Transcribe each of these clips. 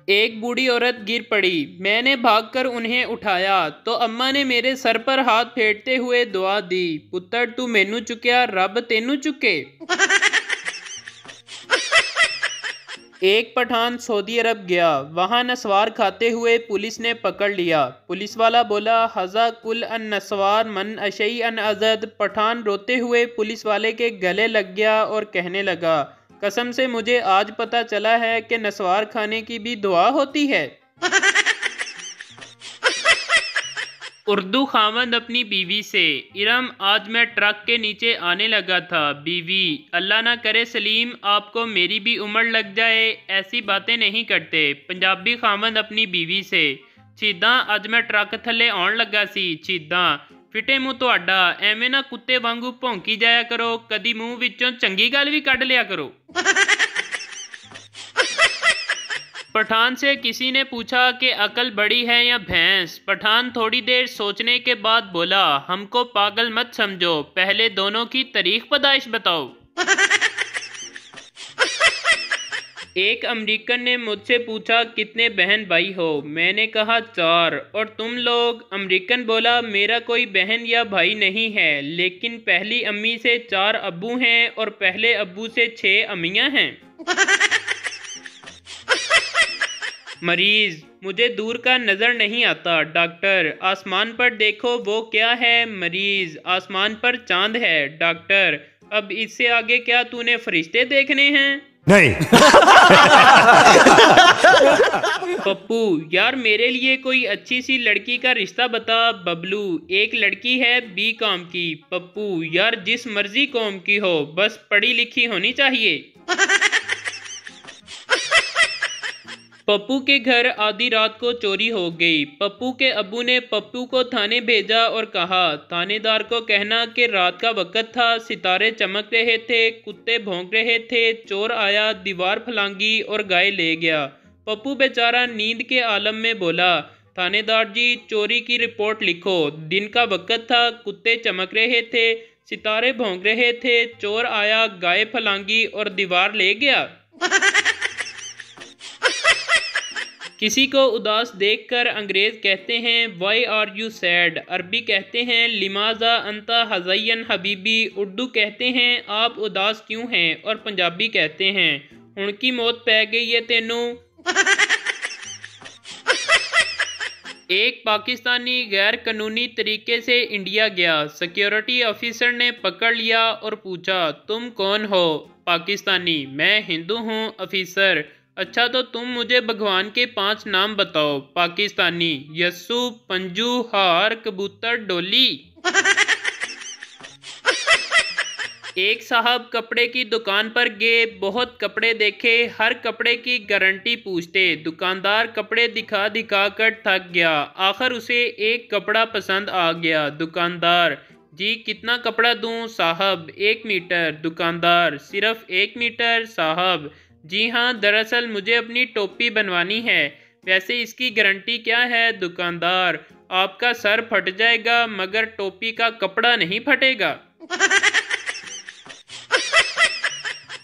एक बूढ़ी औरत गिर पड़ी। मैंने भागकर उन्हें उठाया तो अम्मा ने मेरे सर पर हाथ फेरते हुए दुआ दी, पुत्र तू मैनू चुक्या रब तेनू चुके। एक पठान सऊदी अरब गया, वहां नस्वार खाते हुए पुलिस ने पकड़ लिया। पुलिस वाला बोला, हजा कुल अन नस्वार मन अशई अन अजद। पठान रोते हुए पुलिस वाले के गले लग गया और कहने लगा, कसम से मुझे आज पता चला है कि नस्वार खाने की भी दुआ होती है। उर्दू खामद अपनी बीवी से, इरम आज मैं ट्रक के नीचे आने लगा था। बीवी, अल्लाह ना करे सलीम आपको मेरी भी उम्र लग जाए, ऐसी बातें नहीं करते। पंजाबी खामद अपनी बीवी से, छीदा अज मैं ट्रक थले आउण लगा सी। छीदा, फिटे मूँह तुहाडा, एवें ना कुत्ते वांगू भौंकी जाया करो, कदी मूँह विचों चंगी गल भी कढ़ लिया करो। पठान से किसी ने पूछा कि अकल बड़ी है या भैंस। पठान थोड़ी देर सोचने के बाद बोला, हमको पागल मत समझो, पहले दोनों की तारीख पैदाइश बताओ। एक अमेरिकन ने मुझसे पूछा, कितने बहन भाई हो? मैंने कहा 4। और तुम लोग? अमेरिकन बोला, मेरा कोई बहन या भाई नहीं है, लेकिन पहली अम्मी से 4 अब्बू हैं और पहले अब्बू से 6 अम्मियाँ हैं। मरीज, मुझे दूर का नजर नहीं आता। डॉक्टर, आसमान पर देखो वो क्या है? मरीज, आसमान पर चांद है। डॉक्टर, अब इससे आगे क्या तूने फरिश्ते देखने हैं? नहीं। पप्पू, यार मेरे लिए कोई अच्छी सी लड़की का रिश्ता बता। बबलू, एक लड़की है बी कॉम की। पप्पू, यार जिस मर्जी कॉम की हो, बस पढ़ी लिखी होनी चाहिए। पप्पू के घर आधी रात को चोरी हो गई। पप्पू के अब्बू ने पप्पू को थाने भेजा और कहा, थानेदार को कहना कि रात का वक्त था, सितारे चमक रहे थे, कुत्ते भौंक रहे थे, चोर आया, दीवार फलांगी और गाय ले गया। पप्पू बेचारा नींद के आलम में बोला, थानेदार जी चोरी की रिपोर्ट लिखो। दिन का वक्त था, कुत्ते चमक रहे थे, सितारे भौंक रहे थे, चोर आया, गाय फलांगी और दीवार ले गया। किसी को उदास देखकर अंग्रेज कहते हैं, वाई आर यू सैड। अरबी कहते हैं, लिमाजा अंता हज़यन हबीबी। उर्दू कहते हैं, आप उदास क्यों हैं। और पंजाबी कहते हैं, हुण की मौत पै गई है तेनू। एक पाकिस्तानी गैर कानूनी तरीके से इंडिया गया। सिक्योरिटी ऑफिसर ने पकड़ लिया और पूछा, तुम कौन हो? पाकिस्तानी, मैं हिंदू हूँ। ऑफिसर, अच्छा तो तुम मुझे भगवान के 5 नाम बताओ। पाकिस्तानी, यस्सु, पंजू, हार, कबूतर, डोली। एक साहब कपड़े की दुकान पर गए, बहुत कपड़े देखे, हर कपड़े की गारंटी पूछते। दुकानदार कपड़े दिखा दिखा कर थक गया, आखिर उसे एक कपड़ा पसंद आ गया। दुकानदार, जी कितना कपड़ा दूं? साहब, 1 मीटर। दुकानदार, सिर्फ 1 मीटर? साहब, जी हाँ, दरअसल मुझे अपनी टोपी बनवानी है, वैसे इसकी गारंटी क्या है? दुकानदार, आपका सर फट जाएगा मगर टोपी का कपड़ा नहीं फटेगा।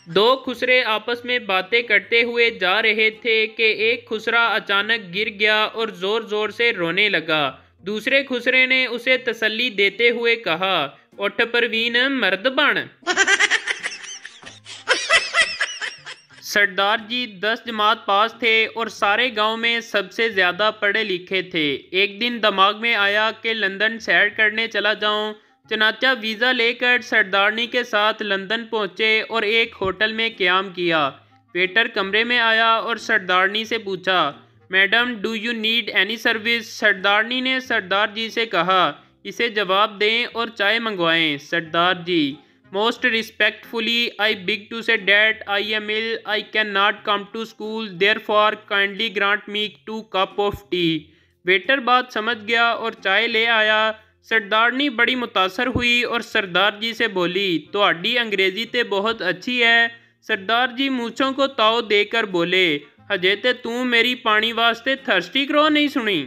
2 खुसरे आपस में बातें करते हुए जा रहे थे कि एक खुसरा अचानक गिर गया और जोर जोर से रोने लगा। दूसरे खुसरे ने उसे तसल्ली देते हुए कहा, उठ परवीन, मर्द बन। सरदार जी 10 जमात पास थे और सारे गांव में सबसे ज़्यादा पढ़े लिखे थे। एक दिन दिमाग में आया कि लंदन सैर करने चला जाऊं। चनाचा वीज़ा लेकर सरदारनी के साथ लंदन पहुंचे और एक होटल में क़याम किया। वेटर कमरे में आया और सरदारनी से पूछा, madam do you need any service? सरदारनी ने सरदार जी से कहा, इसे जवाब दें और चाय मंगवाएं। Sardar ji, most respectfully I beg to say that I am ill, I can not come to school, therefore kindly grant me 2 cup of tea. Waiter बात समझ गया और चाय ले आया। सरदारनी बड़ी मुतासर हुई और सरदार जी से बोली, तुहाडी अंग्रेजी ते बहुत अच्छी है। सरदार जी मूँछों को ताव देकर बोले, हजे ते तू मेरी पानी वास्ते थर्स्टी क्रॉ नहीं सुनी।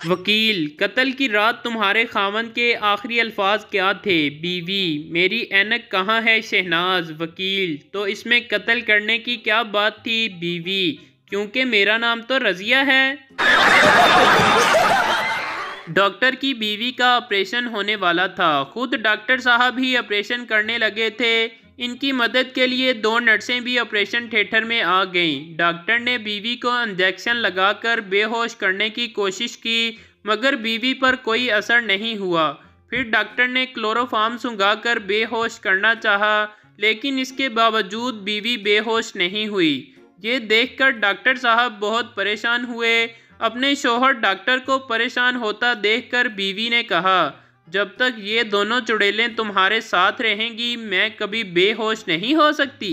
वकील, कत्ल की रात तुम्हारे खामन के आखिरी अल्फाज क्या थे? बीवी, मेरी ऐनक कहाँ है शहनाज? वकील, तो इसमें कत्ल करने की क्या बात थी? बीवी, क्योंकि मेरा नाम तो रजिया है। डॉक्टर की बीवी का ऑपरेशन होने वाला था। खुद डॉक्टर साहब ही ऑपरेशन करने लगे थे। इनकी मदद के लिए 2 नर्सें भी ऑपरेशन थिएटर में आ गईं। डॉक्टर ने बीवी को इंजेक्शन लगाकर बेहोश करने की कोशिश की, मगर बीवी पर कोई असर नहीं हुआ। फिर डॉक्टर ने क्लोरोफार्म सुंघाकर बेहोश करना चाहा, लेकिन इसके बावजूद बीवी बेहोश नहीं हुई। ये देखकर डॉक्टर साहब बहुत परेशान हुए। अपने शौहर डॉक्टर को परेशान होता देखकर बीवी ने कहा, जब तक ये दोनों चुड़ैलें तुम्हारे साथ रहेंगी मैं कभी बेहोश नहीं हो सकती।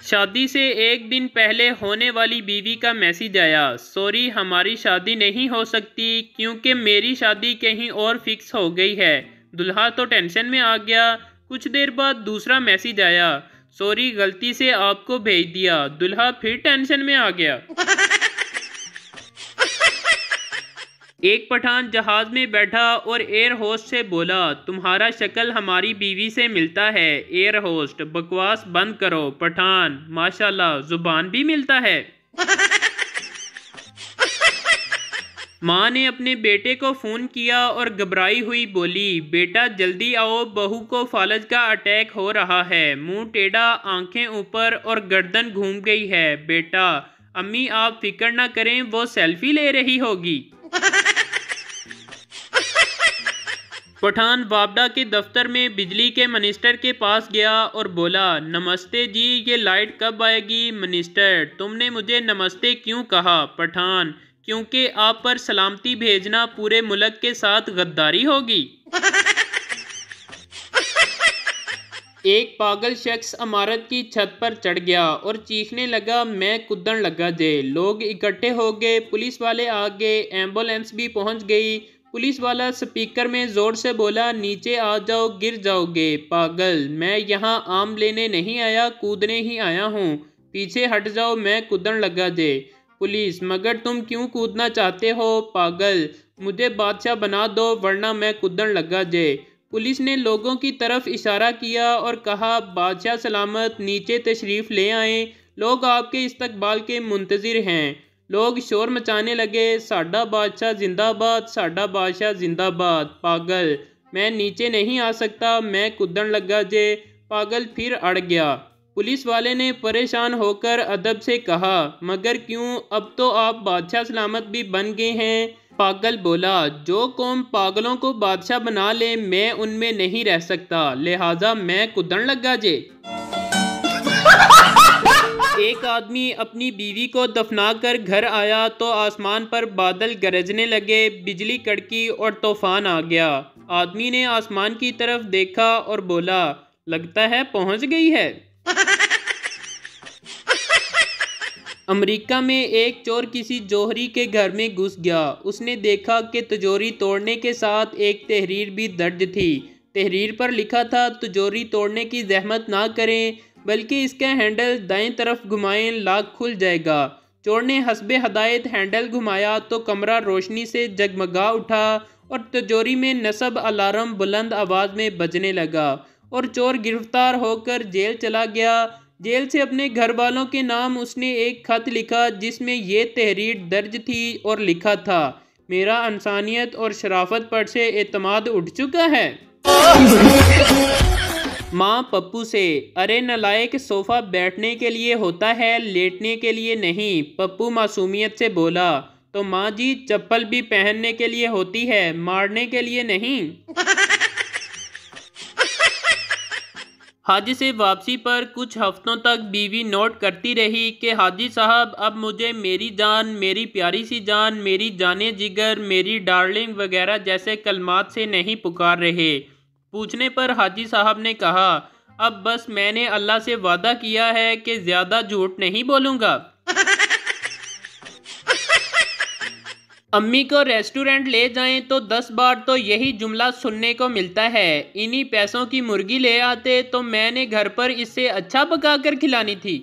शादी से एक दिन पहले होने वाली बीवी का मैसेज आया, सॉरी हमारी शादी नहीं हो सकती क्योंकि मेरी शादी कहीं और फिक्स हो गई है। दुल्हा तो टेंशन में आ गया। कुछ देर बाद दूसरा मैसेज आया, सॉरी गलती से आपको भेज दिया। दुल्हा फिर टेंशन में आ गया। एक पठान जहाज में बैठा और एयर होस्ट से बोला, तुम्हारा शक्ल हमारी बीवी से मिलता है। एयर होस्ट, बकवास बंद करो। पठान, माशाल्लाह जुबान भी मिलता है। माँ ने अपने बेटे को फ़ोन किया और घबराई हुई बोली, बेटा जल्दी आओ, बहू को फालज का अटैक हो रहा है। मुंह टेढ़ा, आंखें ऊपर और गर्दन घूम गई है। बेटा, अम्मी आप फिक्र ना करें, वो सेल्फी ले रही होगी। पठान वापडा के दफ्तर में बिजली के मिनिस्टर के पास गया और बोला, नमस्ते जी, ये लाइट कब आएगी? मिनिस्टर, तुमने मुझे नमस्ते क्यों कहा? पठान, क्योंकि आप पर सलामती भेजना पूरे मुल्क के साथ गद्दारी होगी। एक पागल शख्स इमारत की छत पर चढ़ गया और चीखने लगा, मैं कूदन लगा जे। लोग इकट्ठे हो गए, पुलिस वाले आ गए, एम्बुलेंस भी पहुंच गई। पुलिस वाला स्पीकर में ज़ोर से बोला, नीचे आ जाओ, गिर जाओगे। पागल, मैं यहाँ आम लेने नहीं आया, कूदने ही आया हूँ। पीछे हट जाओ, मैं कूदन लगा जे। पुलिस, मगर तुम क्यों कूदना चाहते हो? पागल, मुझे बादशाह बना दो वरना मैं कूदन लगा जे। पुलिस ने लोगों की तरफ इशारा किया और कहा, बादशाह सलामत, नीचे तशरीफ़ ले आएं, लोग आपके इस्तकबाल के मुंतज़िर हैं। लोग शोर मचाने लगे, साडा बादशाह जिंदाबाद, साडा बादशाह जिंदाबाद। पागल, मैं नीचे नहीं आ सकता, मैं कूदन लगा जे। पागल फिर अड़ गया। पुलिस वाले ने परेशान होकर अदब से कहा, मगर क्यों, अब तो आप बादशाह सलामत भी बन गए हैं। पागल बोला, जो कौम पागलों को बादशाह बना ले मैं उनमें नहीं रह सकता, लिहाजा मैं कूदन लगा जे। एक आदमी अपनी बीवी को दफनाकर घर आया तो आसमान पर बादल गरजने लगे, बिजली कड़की और तूफान आ गया। आदमी ने आसमान की तरफ देखा और बोला, लगता है पहुंच गई है। अमेरिका में एक चोर किसी जौहरी के घर में घुस गया। उसने देखा कि तिजोरी तोड़ने के साथ एक तहरीर भी दर्ज थी। तहरीर पर लिखा था, तिजोरी तोड़ने की जहमत ना करें, बल्कि इसका हैंडल दाएं तरफ घुमाएं, लॉक खुल जाएगा। चोर ने हस्बे हदायत हैंडल घुमाया तो कमरा रोशनी से जगमगा उठा और तिजोरी में नस्ब अलार्म बुलंद आवाज़ में बजने लगा और चोर गिरफ्तार होकर जेल चला गया। जेल से अपने घर वालों के नाम उसने एक खत लिखा जिसमें ये तहरीर दर्ज थी और लिखा था, मेरा इंसानियत और शराफत पर से एतमाद उठ चुका है। माँ पप्पू से, अरे नलायक, सोफ़ा बैठने के लिए होता है, लेटने के लिए नहीं। पप्पू मासूमियत से बोला, तो माँ जी चप्पल भी पहनने के लिए होती है, मारने के लिए नहीं। हाजी से वापसी पर कुछ हफ्तों तक बीवी नोट करती रही कि हाजी साहब अब मुझे मेरी जान, मेरी प्यारी सी जान, मेरी जाने जिगर, मेरी डार्लिंग वगैरह जैसे कलमात से नहीं पुकार रहे। पूछने पर हाजी साहब ने कहा, अब बस मैंने अल्लाह से वादा किया है कि ज़्यादा झूठ नहीं बोलूँगा। अम्मी को रेस्टोरेंट ले जाएं तो 10 बार तो यही जुमला सुनने को मिलता है, इन्हीं पैसों की मुर्गी ले आते तो मैंने घर पर इससे अच्छा पका कर खिलानी थी।